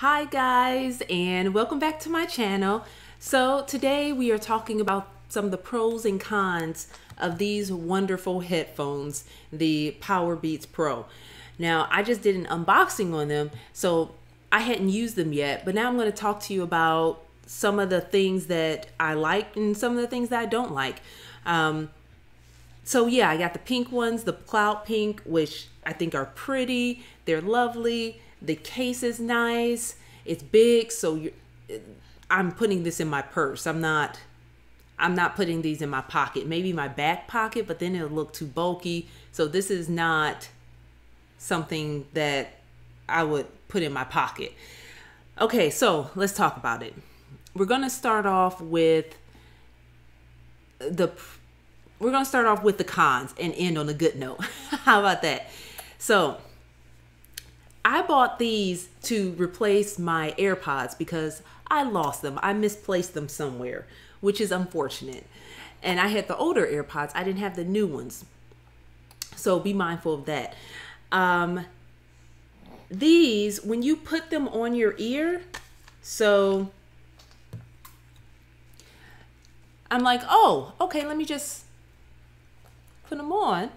Hi guys, and welcome back to my channel. So today we are talking about some of the pros and cons of these wonderful headphones, the Powerbeats Pro. Now I just did an unboxing on them, so I hadn't used them yet, but now I'm going to talk to you about some of the things that I like and some of the things that I don't like. So yeah, I got the pink ones, the cloud pink, which I think are pretty. They're lovely. The case is nice. It's big, so I'm putting this in my purse. I'm not putting these in my pocket. Maybe my back pocket, but then it'll look too bulky. So this is not something that I would put in my pocket. Okay, so let's talk about it. We're gonna start off with the cons and end on a good note. How about that? So I bought these to replace my AirPods because I lost them. I misplaced them somewhere, which is unfortunate. And I had the older AirPods. I didn't have the new ones. So be mindful of that. These, when you put them on your ear, so I'm like, oh, okay, let me just put them on.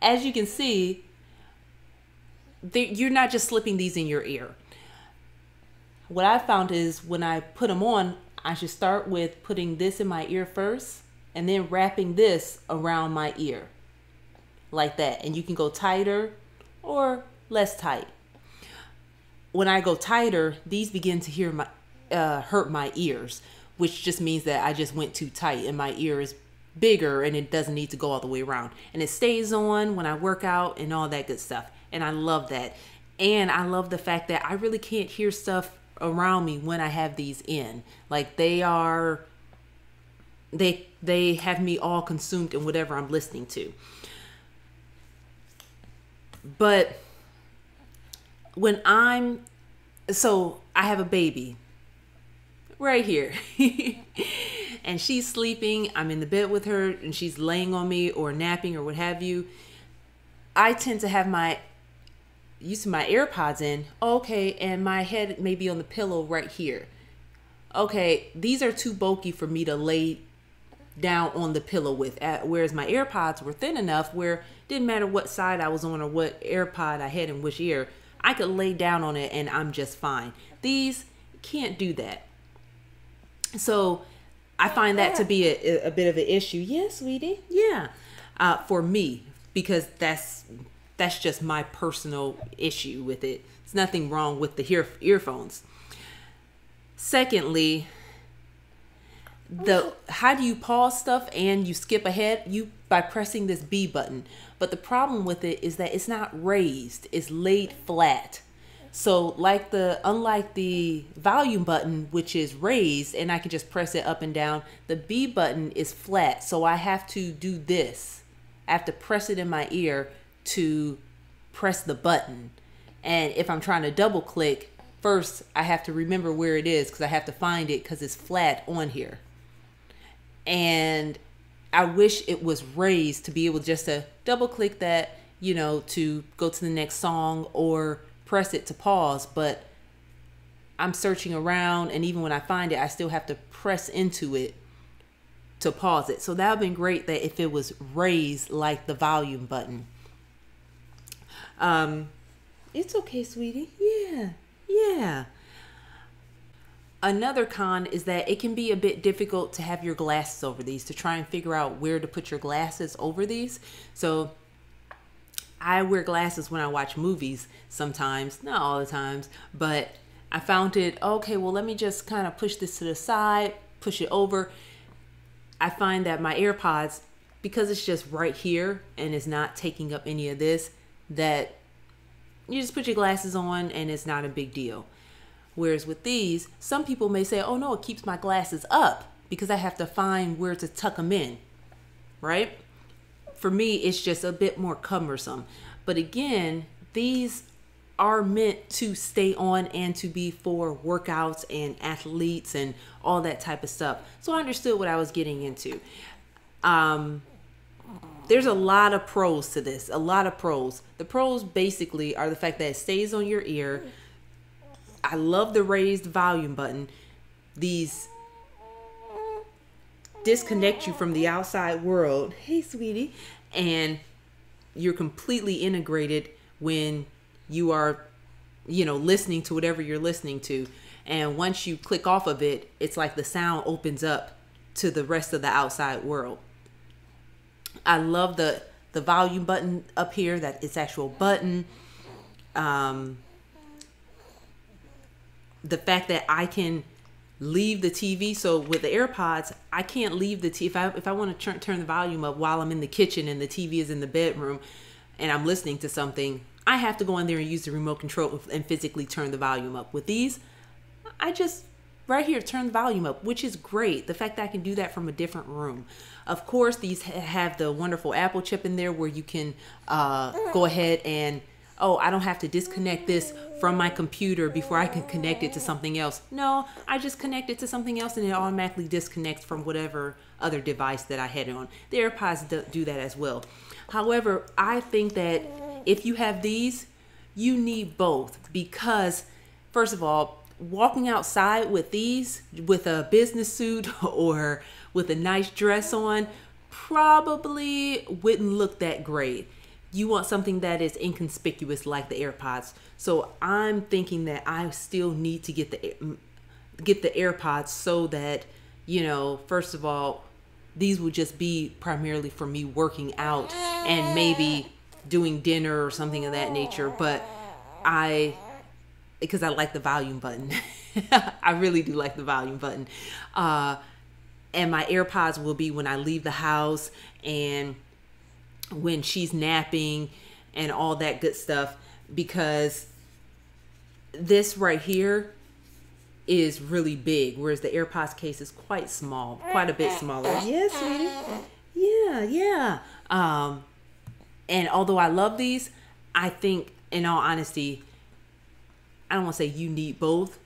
As you can see, you're not just slipping these in your ear. What I found is when I put them on, I should start with putting this in my ear first and then wrapping this around my ear like that. And you can go tighter or less tight. When I go tighter, these begin to hurt my ears, which just means that I just went too tight and my ear is bigger and it doesn't need to go all the way around. And it stays on when I work out and all that good stuff. And I love that. And I love the fact that I really can't hear stuff around me when I have these in. Like they have me all consumed in whatever I'm listening to. But so I have a baby right here. And she's sleeping. I'm in the bed with her and she's laying on me or napping or what have you. I tend to have my AirPods in. Okay, and my head may be on the pillow right here. Okay, these are too bulky for me to lay down on the pillow with, whereas my AirPods were thin enough where it didn't matter what side I was on or what AirPod I had in which ear, I could lay down on it and I'm just fine. These can't do that. So I find that to be a bit of an issue. Yeah, sweetie. Yeah. For me, because that's just my personal issue with it. It's nothing wrong with the earphones. Secondly, how do you pause stuff and you skip ahead? By pressing this B button. But the problem with it is that it's not raised. It's laid flat. So unlike the volume button, which is raised and I can just press it up and down, the B button is flat. So I have to do this. I have to press it in my ear to press the button. And if I'm trying to double click, first I have to remember where it is because I have to find it because it's flat on here. And I wish it was raised to be able just to double click that, to go to the next song or press it to pause. But I'm searching around and even when I find it, I still have to press into it to pause it. So that would have been great that if it was raised like the volume button. It's okay, sweetie. Yeah. Another con is that it can be a bit difficult to have your glasses over these, to try and figure out where to put your glasses over these. So I wear glasses when I watch movies sometimes, not all the times, but I found it, okay, well, let me just kind of push this to the side, push it over. I find that my AirPods, because it's just right here and it's not taking up any of this, that you just put your glasses on and it's not a big deal. Whereas with these, some people may say, oh no, it keeps my glasses up because I have to find where to tuck them in, right? For me, it's just a bit more cumbersome. But again, these are meant to stay on and to be for workouts and athletes and all that type of stuff. So I understood what I was getting into. there's a lot of pros to this, a lot of pros. The pros basically are the fact that it stays on your ear. I love the raised volume button. These disconnect you from the outside world. Hey, sweetie. And you're completely integrated when you are, you know, listening to whatever you're listening to. And once you click off of it, it's like the sound opens up to the rest of the outside world. I love the volume button up here, that it's actual button. The fact that I can leave the TV. So with the AirPods, I can't leave the TV. If I want to turn the volume up while I'm in the kitchen and the TV is in the bedroom and I'm listening to something, I have to go in there and use the remote control and physically turn the volume up. With these, I just right here turn the volume up, which is great. The fact that I can do that from a different room. Of course, these have the wonderful Apple chip in there where you can go ahead and, oh, I don't have to disconnect this from my computer before I can connect it to something else. No, I just connect it to something else and it automatically disconnects from whatever other device that I had it on. The AirPods do that as well. However, I think that if you have these, you need both because, first of all, walking outside with these, with a business suit or with a nice dress on, probably wouldn't look that great. You want something that is inconspicuous like the AirPods. So I'm thinking that I still need to get the AirPods so that, you know, first of all, these would just be primarily for me working out and maybe doing dinner or something of that nature. But because I like the volume button. I really do like the volume button. And my AirPods will be when I leave the house and when she's napping and all that good stuff, because this right here is really big, whereas the AirPods case is quite small, quite a bit smaller. Yes, sweetie. Yeah. And although I love these, I think, in all honesty, I don't want to say you need both,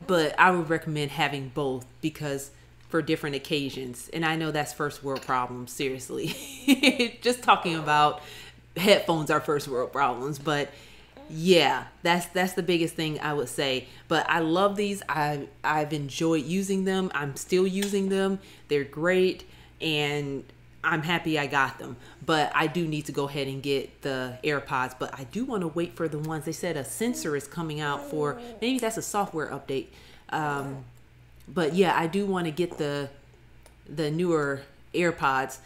but I would recommend having both because for different occasions. And I know that's first world problems, seriously. Just talking about headphones are first world problems, but yeah, that's the biggest thing I would say. But I love these. I've enjoyed using them. I'm still using them. They're great and I'm happy I got them, but I do need to go ahead and get the AirPods, but I do want to wait for the ones. They said a sensor is coming out for, maybe that's a software update. But yeah, I do want to get the newer AirPods,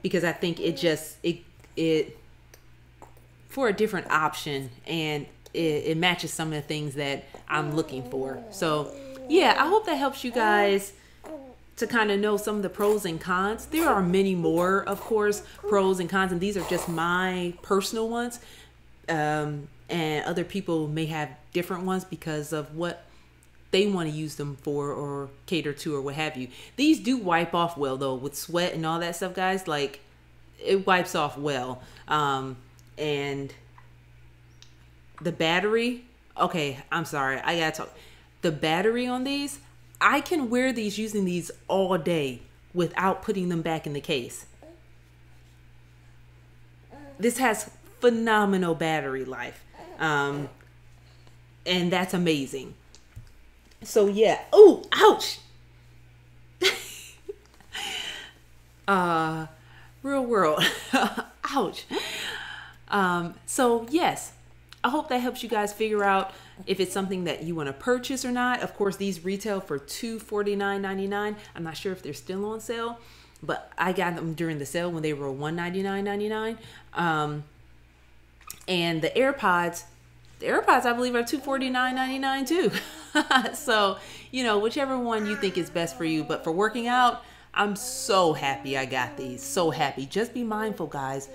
because I think it for a different option and it matches some of the things that I'm looking for. So yeah, I hope that helps you guys to kind of know some of the pros and cons. There are many more, of course, pros and cons, and these are just my personal ones. And other people may have different ones because of what they want to use them for or cater to or what have you. These do wipe off well though, with sweat and all that stuff, guys. Like, it wipes off well. And the battery, okay, I'm sorry, I gotta talk. The battery on these, I can wear these using these all day without putting them back in the case. This has phenomenal battery life. And that's amazing. So yeah. Oh, ouch. Real world. Ouch. So yes, I hope that helps you guys figure out if it's something that you want to purchase or not. Of course, these retail for $249.99. I'm not sure if they're still on sale, but I got them during the sale when they were $199.99. And the AirPods, I believe, are $249.99 too. So, you know, whichever one you think is best for you. But for working out, I'm so happy I got these. So happy. Just be mindful, guys,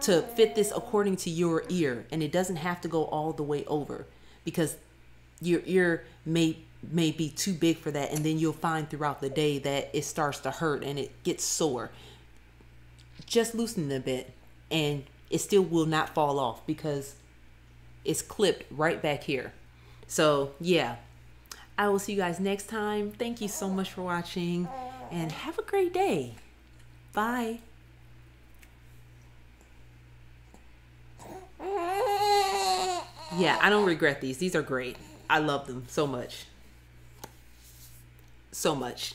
to fit this according to your ear, and it doesn't have to go all the way over, because your ear may be too big for that, and then you'll find throughout the day that it starts to hurt and it gets sore. Just loosen it a bit and it still will not fall off because it's clipped right back here. So yeah, I will see you guys next time. Thank you so much for watching and have a great day. Bye. Yeah, I don't regret these. These are great. I love them so much. So much.